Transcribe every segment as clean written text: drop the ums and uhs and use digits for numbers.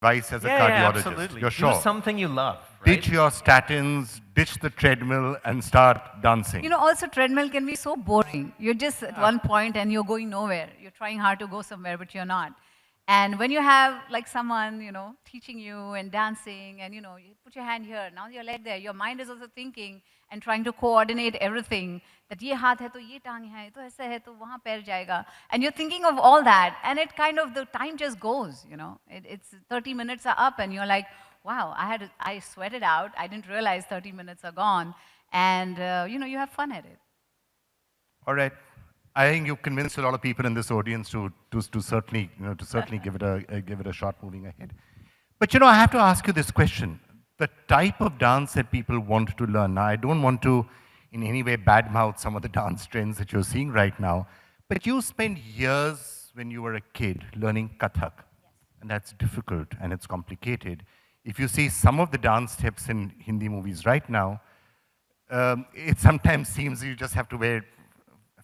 advice as a Yeah, cardiologist. absolutely. You're sure? Do something you love, right? Ditch your statins, ditch the treadmill, and start dancing. You know, also treadmill can be so boring. You're just at one point and you're going nowhere. You're trying hard to go somewhere, but you're not. And when you have like someone, you know, teaching you and dancing and, you know, you put your hand here, now your leg there, your mind is also thinking and trying to coordinate everything. That ye haath hai to ye tang hai, to aise hai to wahan pair jayega. And you're thinking of all that and it kind of, the time just goes, you know. It's 30 minutes are up and you're like, wow, I sweated out. I didn't realize 30 minutes are gone. And, you know, you have fun at it. All right. I think you've convinced a lot of people in this audience to certainly, give it a shot moving ahead. But, you know, I have to ask you this question. The type of dance that people want to learn. Now, I don't want to in any way badmouth some of the dance trends that you're seeing right now, but you spent years when you were a kid learning Kathak. Yes. And that's difficult and it's complicated. If you see some of the dance steps in Hindi movies right now, it sometimes seems you just have to wear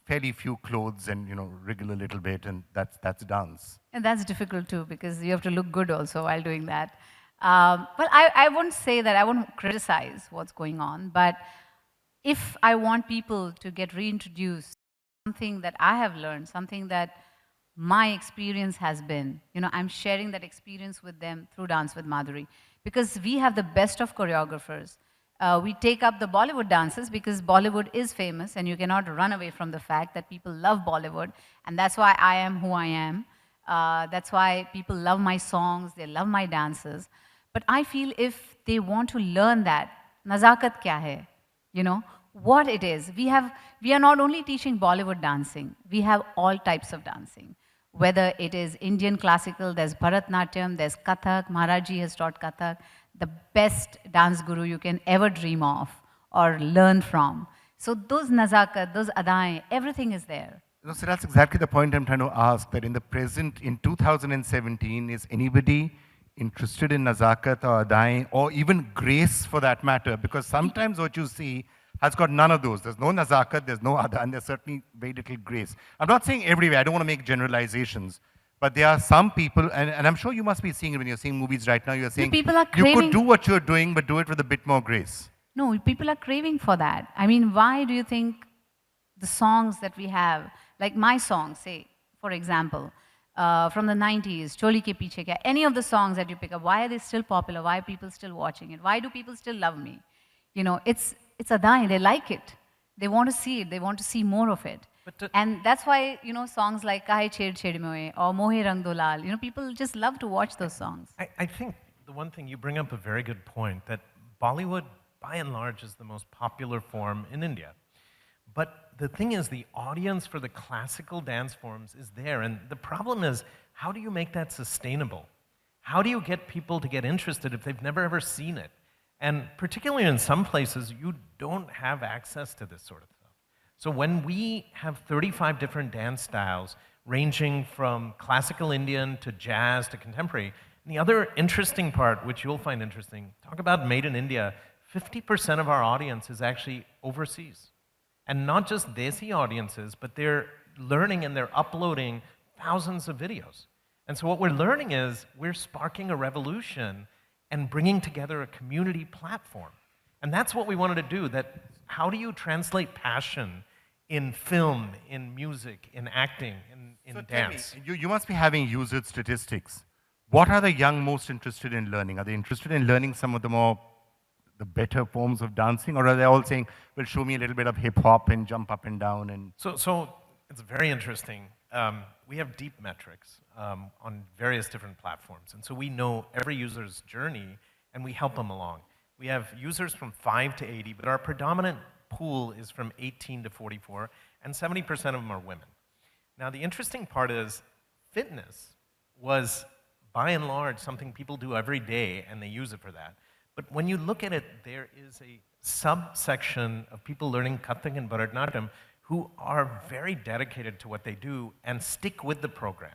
fairly few clothes and, you know, wriggle a little bit, and that's dance. And that's difficult too, because you have to look good also while doing that. Well, I wouldn't say that, I wouldn't criticize what's going on, but if I want people to get reintroduced to something that I have learned, something that my experience has been, you know, I'm sharing that experience with them through Dance with Madhuri, because we have the best of choreographers. We take up the Bollywood dances because Bollywood is famous and you cannot run away from the fact that people love Bollywood, and that's why I am who I am. That's why people love my songs, they love my dances. But I feel if they want to learn that, nazakat kya hai, you know, what it is. We are not only teaching Bollywood dancing, we have all types of dancing. Whether it is Indian classical, there's Bharatnatyam, there's Kathak, Maharaji has taught Kathak, the best dance guru you can ever dream of or learn from. So those nazakat, those adaएं, everything is there. No, so that's exactly the point I'm trying to ask, that in the present, in 2017, is anybody interested in nazakat or adaएं, or even grace for that matter? Because sometimes what you see has got none of those. There's no nazakat, there's no ada, and there's certainly very little grace. I'm not saying everywhere, I don't want to make generalizations, but there are some people, and I'm sure you must be seeing it when you're seeing movies right now, you're saying, people are you craving, could do what you're doing, but do it with a bit more grace. No, people are craving for that. I mean, why do you think the songs that we have, like my songs, say, for example, from the 90s, Choli Ke Piche Kya, any of the songs that you pick up, why are they still popular? Why are people still watching it? Why do people still love me? You know, it's adaएं, they like it. They want to see it, they want to see more of it. And that's why, you know, songs like Kahe Chhed Chhed Moe or Mohe Rang Do Lal, you know, people just love to watch those songs. I think the one thing, you bring up a very good point, that Bollywood, by and large, is the most popular form in India. But the thing is, the audience for the classical dance forms is there, and the problem is, how do you make that sustainable? How do you get people to get interested if they've never ever seen it? And particularly in some places, you don't have access to this sort of stuff. So when we have 35 different dance styles, ranging from classical Indian to jazz to contemporary, and the other interesting part, which you'll find interesting, talk about made in India, 50% of our audience is actually overseas. And not just Desi audiences, but they're learning and they're uploading thousands of videos. And so what we're learning is we're sparking a revolution and bringing together a community platform. And that's what we wanted to do, that how do you translate passion in film, in music, in acting, in so dance? Tell me, you must be having user statistics. What are the young most interested in learning? Are they interested in learning some of the better forms of dancing, or are they all saying, well, show me a little bit of hip hop and jump up and down? And So it's very interesting. We have deep metrics on various different platforms, and so we know every user's journey, and we help them along. We have users from 5 to 80, but our predominant pool is from 18 to 44, and 70% of them are women. Now, the interesting part is fitness was, by and large, something people do every day, and they use it for that. But when you look at it, there is a subsection of people learning Kathak and Bharatnatyam who are very dedicated to what they do and stick with the program.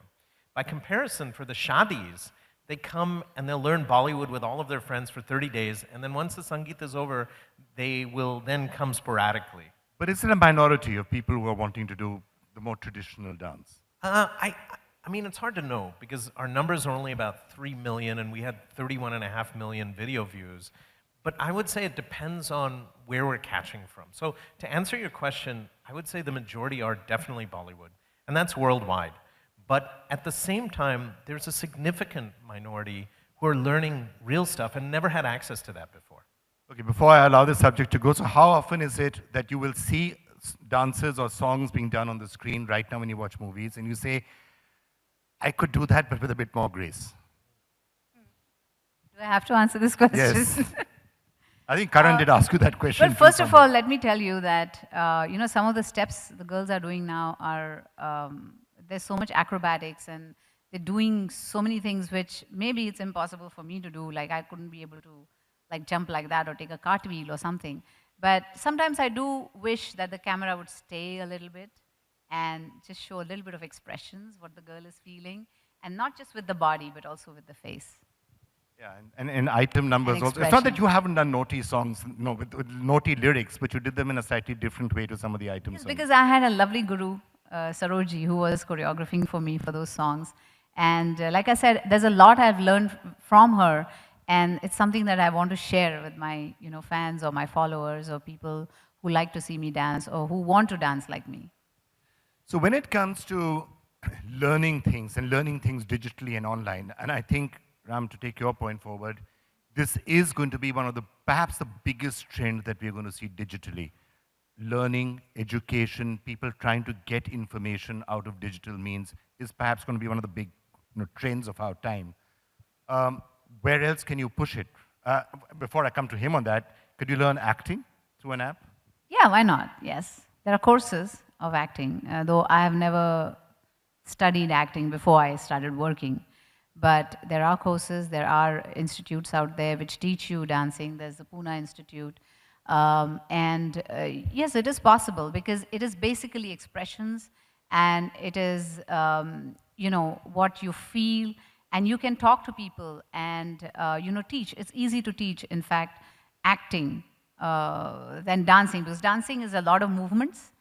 By comparison, for the shadis, they come and they'll learn Bollywood with all of their friends for 30 days, and then once the Sangeet is over, they will then come sporadically. But is it a minority of people who are wanting to do the more traditional dance? I mean, it's hard to know because our numbers are only about 3 million and we had 31.5 million video views. But I would say it depends on where we're catching from. So to answer your question, I would say the majority are definitely Bollywood, and that's worldwide. But at the same time, there's a significant minority who are learning real stuff and never had access to that before. Okay, before I allow the subject to go, so how often is it that you will see dances or songs being done on the screen right now when you watch movies and you say, I could do that, but with a bit more grace? Do I have to answer this question? Yes. I think Karan did ask you that question. Well, first of all, let me tell you that, some of the steps the girls are doing now are, there's so much acrobatics and they're doing so many things which maybe it's impossible for me to do. Like I couldn't be able to like jump like that or take a cartwheel or something. But sometimes I do wish that the camera would stay a little bit and just show a little bit of expressions, what the girl is feeling, and not just with the body, but also with the face. Yeah, and item numbers And also. It's not that you haven't done naughty songs, no, with naughty lyrics, but you did them in a slightly different way to some of the item songs. Because I had a lovely guru, Saroji, who was choreographing for me for those songs. And like I said, there's a lot I've learned from her, and it's something that I want to share with my fans or my followers or people who like to see me dance or who want to dance like me. So when it comes to learning things and learning things digitally and online, and I think, Ram, to take your point forward, this is going to be one of the, perhaps the biggest trend that we're going to see digitally. Learning, education, people trying to get information out of digital means is perhaps going to be one of the big trends of our time. Where else can you push it? Before I come to him on that, could you learn acting through an app? Yeah, why not? Yes. There are courses of acting, though I have never studied acting before I started working. But there are courses, there are institutes out there which teach you dancing. There's the Pune Institute. Yes, it is possible because it is basically expressions and it is, what you feel, and you can talk to people and, teach. It's easy to teach, in fact, acting than dancing, because dancing is a lot of movements,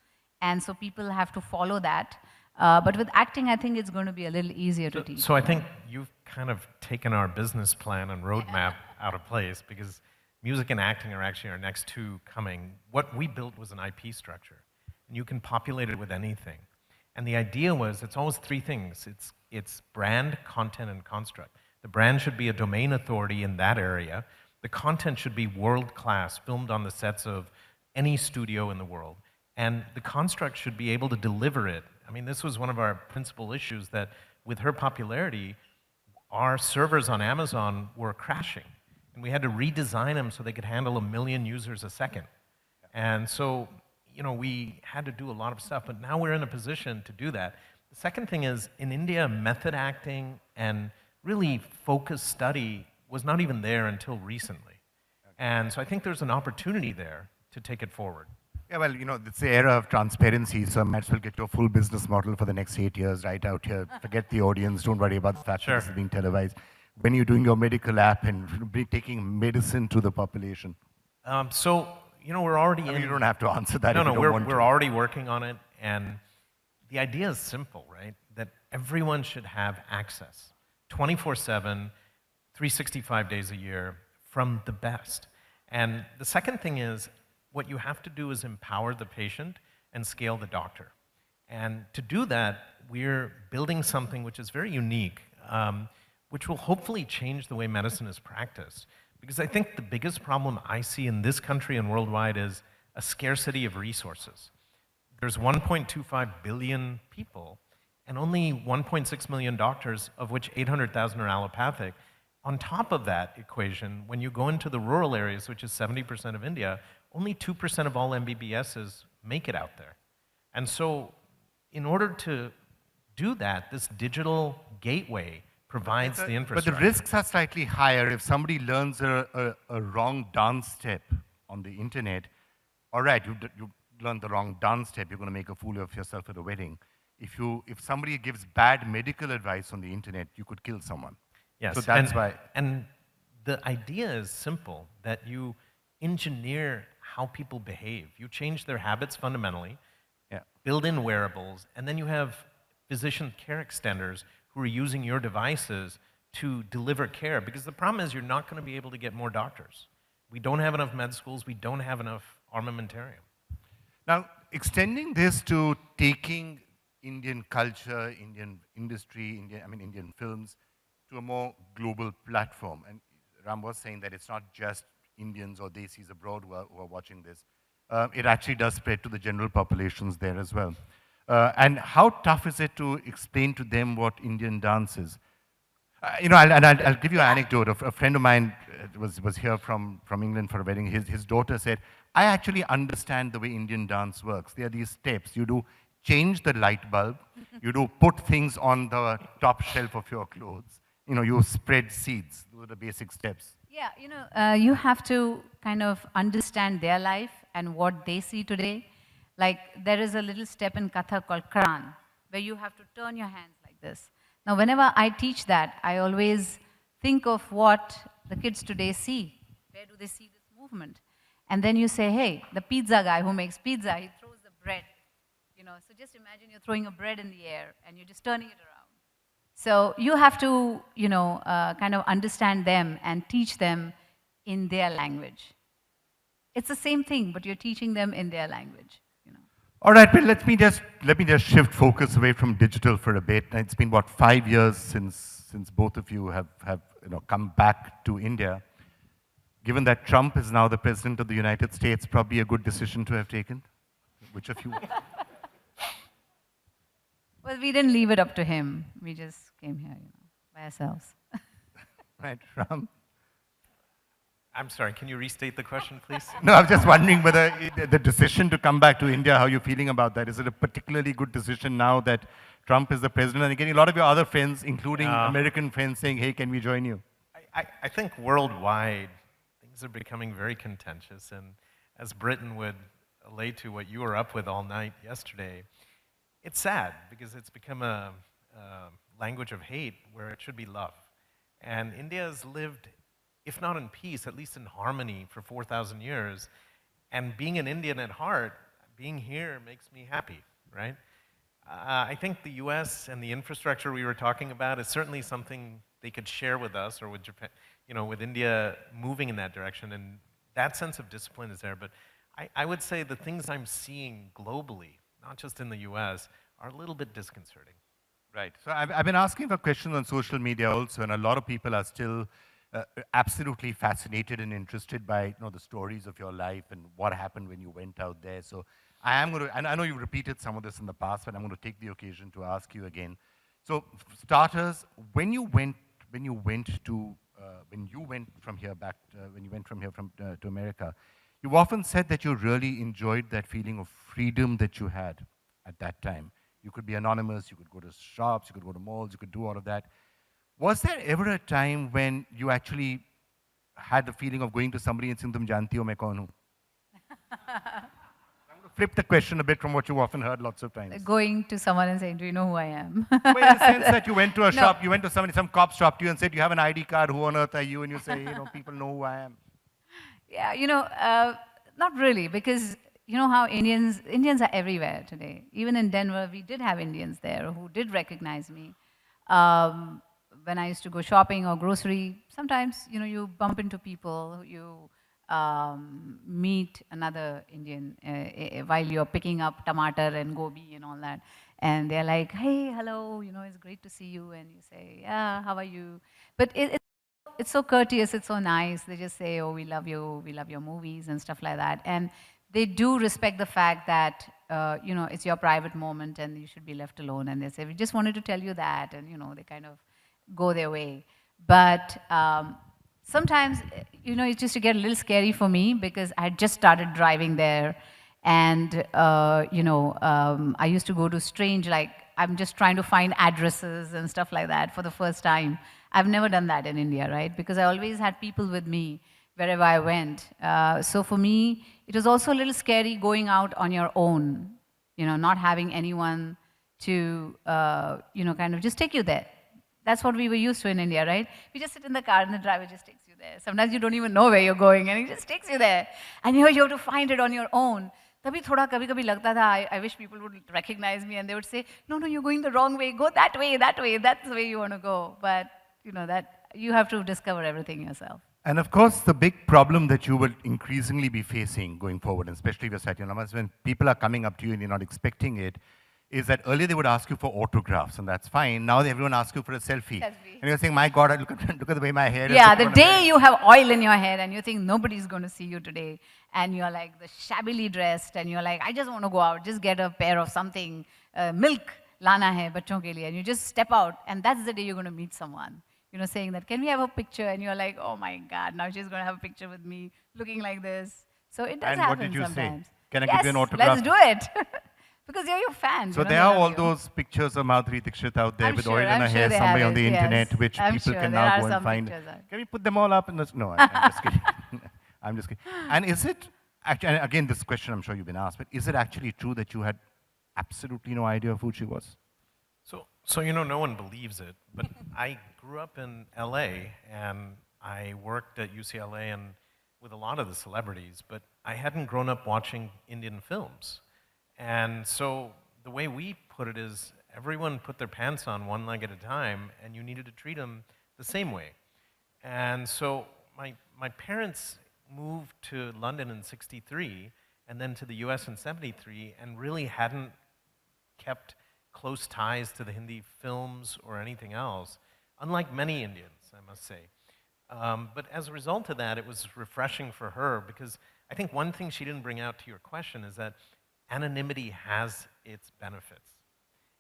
and so people have to follow that. But with acting, I think it's going to be a little easier to teach. So I think you've kind of taken our business plan and roadmap out of place, because music and acting are actually our next two coming. What we built was an IP structure, and you can populate it with anything. And the idea was, it's always three things. It's brand, content, and construct. The brand should be a domain authority in that area. The content should be world-class, filmed on the sets of any studio in the world. And the construct should be able to deliver it. I mean, this was one of our principal issues, that with her popularity, our servers on Amazon were crashing. And we had to redesign them so they could handle 1 million users a second. And so, we had to do a lot of stuff, but now we're in a position to do that. The second thing is, in India, method acting and really focused study was not even there until recently. And so I think there's an opportunity there to take it forward. Yeah, well, it's the era of transparency, so I might as well get your full business model for the next 8 years right out here. Forget the audience, don't worry about the fact that this is being televised. When you're doing your medical app and taking medicine to the population. We're already in... You don't have to answer that No, if you don't want to. we're already working on it, and the idea is simple, right? That everyone should have access, 24/7, 365 days a year, from the best. And the second thing is, what you have to do is empower the patient and scale the doctor. And to do that, we're building something which is very unique, which will hopefully change the way medicine is practiced. Because I think the biggest problem I see in this country and worldwide is a scarcity of resources. There's 1.25 billion people and only 1.6 million doctors, of which 800,000 are allopathic. On top of that equation, when you go into the rural areas, which is 70% of India, only 2% of all MBBSs make it out there. And so in order to do that, this digital gateway provides the infrastructure. But the risks are slightly higher. If somebody learns a wrong dance step on the internet, all right, you learned the wrong dance step, you're going to make a fool of yourself at a wedding. If somebody gives bad medical advice on the internet, you could kill someone. Yes, so that's why. And the idea is simple, that you engineer how people behave. You change their habits fundamentally, build in wearables, and then you have physician care extenders who are using your devices to deliver care. Because the problem is you're not going to be able to get more doctors. We don't have enough med schools. We don't have enough armamentarium. Now, extending this to taking Indian culture, Indian industry, Indian films to a more global platform. And Ram was saying that it's not just Indians or Desis abroad who are watching this. It actually does spread to the general populations there as well. And how tough is it to explain to them what Indian dance is? I'll give you an anecdote. A friend of mine was here from England for a wedding. His daughter said, I actually understand the way Indian dance works. There are these steps. You do change the light bulb. You do put things on the top shelf of your clothes. You spread seeds. Those are the basic steps. Yeah, you have to kind of understand their life and what they see today. Like, there is a little step in Kathak called Karan, where you have to turn your hands like this. Now, whenever I teach that, I always think of what the kids today see. Where do they see this movement? And then you say, hey, the pizza guy who makes pizza, he throws the bread. So just imagine you're throwing a bread in the air and you're just turning it around. So you have to, kind of understand them and teach them in their language. It's the same thing, but you're teaching them in their language. All right, but let me just shift focus away from digital for a bit. It's been what, 5 years since both of you have come back to India. Given that Trump is now the president of the United States, probably a good decision to have taken. Which of you? Well, we didn't leave it up to him. We just came here, by ourselves. Right, Ram. I'm sorry, can you restate the question, please? No, I was just wondering whether the decision to come back to India, how you're feeling about that. Is it a particularly good decision now that Trump is the president? And getting a lot of your other friends, including American friends, saying, hey, can we join you? I think worldwide, things are becoming very contentious. And as Britain would allay to what you were up with all night yesterday, it's sad because it's become a language of hate where it should be love. And India has lived, if not in peace, at least in harmony for 4,000 years. And being an Indian at heart, being here makes me happy, right? I think the US and the infrastructure we were talking about is certainly something they could share with us or with Japan, with India moving in that direction. And that sense of discipline is there. But I would say the things I'm seeing globally, not just in the US, are a little bit disconcerting. Right. So I've been asking for questions on social media also, and a lot of people are still absolutely fascinated and interested by the stories of your life and what happened when you went out there. So I am going to, and I know you've repeated some of this in the past, but I'm going to take the occasion to ask you again. So starters, when you went from here back, when you went from here to America, you've often said that you really enjoyed that feeling of freedom that you had at that time. You could be anonymous, you could go to shops, you could go to malls, you could do all of that. Was there ever a time when you actually had the feeling of going to somebody and saying, "Tum janti ho main kaun hu"? I'm going to flip the question a bit from what you've often heard lots of times. Going to someone and saying, do you know who I am? Well, in the sense that you went to a shop, you went to somebody, some cop stopped you and said, you have an ID card, who on earth are you? And you say, people know who I am. Yeah, not really, because you know how Indians are everywhere today. Even in Denver, we did have Indians there who did recognize me. When I used to go shopping or grocery, sometimes, you bump into people, you meet another Indian while you're picking up tomato and gobi and all that. And they're like, hey, hello, it's great to see you. And you say, yeah, how are you? But it's so courteous, it's so nice. They just say, oh, we love you, we love your movies and stuff like that. And they do respect the fact that, it's your private moment and you should be left alone. And they say, we just wanted to tell you that. And, they kind of go their way. But sometimes, it used to get a little scary for me because I had just started driving there. And, I used to go to strange, I'm just trying to find addresses and stuff like that for the first time. I've never done that in India, right? Because I always had people with me wherever I went. So for me, it was also a little scary going out on your own, not having anyone to, kind of just take you there. That's what we were used to in India, right? We just sit in the car and the driver just takes you there. Sometimes you don't even know where you're going and he just takes you there. And you have to find it on your own. तभी थोड़ा कभी-कभी लगता था, I wish people would recognize me and they would say, no, no, you're going the wrong way, go that way, that's the way you want to go. But, you know, that you have to discover everything yourself. And of course, the big problem that you will increasingly be facing going forward, and especially if you're sat in numbers, when people are coming up to you and you're not expecting it, is that earlier they would ask you for autographs, and that's fine. Now everyone asks you for a selfie. And you're saying, my God, look at the way my hair is. Yeah, the day you have oil in your hair and you think nobody's going to see you today, and you're like the shabbily dressed, and you're like, I just want to go out, just get a pair of something, milk lana hai bachon ke liye, and you just step out, and that's the day you're going to meet someone. You know, saying that, can we have a picture? And you're like, oh my God, now she's going to have a picture with me looking like this. So it does And happen what did you sometimes. say? Can I Yes, give you an autograph? let's do it. Because they're your fans. So you know, there they are love all you. those pictures of Madhuri Dixit out there I'm with sure- oil in I'm her sure hair they somewhere have on the it, yes. internet, which I'm people sure can there now are go and some find. pictures. Can we put them all up in this? No, I'm just kidding. I'm just kidding. And is it, actually, and again, this question I'm sure you've been asked, but is it actually true that you had absolutely no idea of who she was? So you know, no one believes it, but I grew up in LA and I worked at UCLA and with a lot of the celebrities, but I hadn't grown up watching Indian films. And so the way we put it is everyone put their pants on one leg at a time, and you needed to treat them the same way. And so my parents moved to London in '63 and then to the US in '73 and really hadn't kept close ties to the Hindi films or anything else, unlike many Indians, I must say. But as a result of that, it was refreshing for her because I think one thing she didn't bring out to your question is that anonymity has its benefits.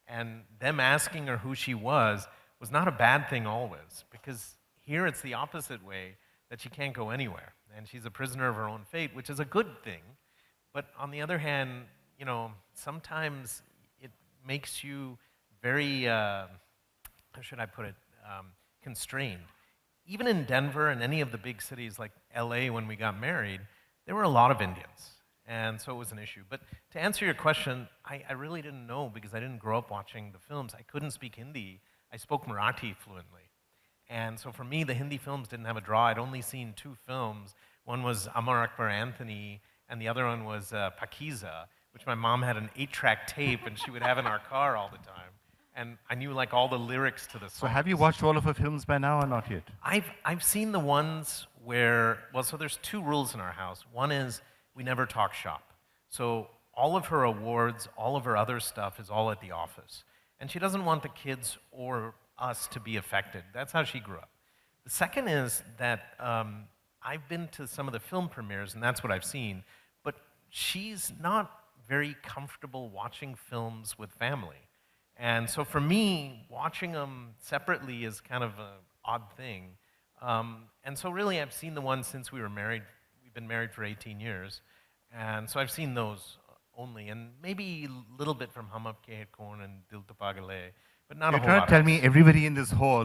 And them asking her who she was not a bad thing always, because here it's the opposite way, that she can't go anywhere. And she's a prisoner of her own fate, which is a good thing. But on the other hand, you know, sometimes it makes you very, how should I put it, constrained. Even in Denver and any of the big cities like LA when we got married, there were a lot of Indians. And so it was an issue. But to answer your question, I really didn't know because I didn't grow up watching the films. I couldn't speak Hindi. I spoke Marathi fluently. And so for me, the Hindi films didn't have a draw. I'd only seen two films. One was Amar Akbar Anthony, and the other one was Pakiza, which my mom had an 8-track tape, and she would have in our car all the time. And I knew like all the lyrics to the songs. So have you watched all of her films by now or not yet? I've seen the ones where, well, so there's two rules in our house. One is we never talk shop. So all of her awards, all of her other stuff is all at the office. And she doesn't want the kids or us to be affected. That's how she grew up. The second is that I've been to some of the film premieres, and that's what I've seen, but she's not very comfortable watching films with family. And so for me, watching them separately is kind of an odd thing. And so really, I've seen the ones since we were married. We've been married for 18 years. And so I've seen those only, and maybe a little bit from Hum Apke Hai Kaun and Dil To Pagal Hai, but not a You're whole trying lot to tell else. me everybody in this hall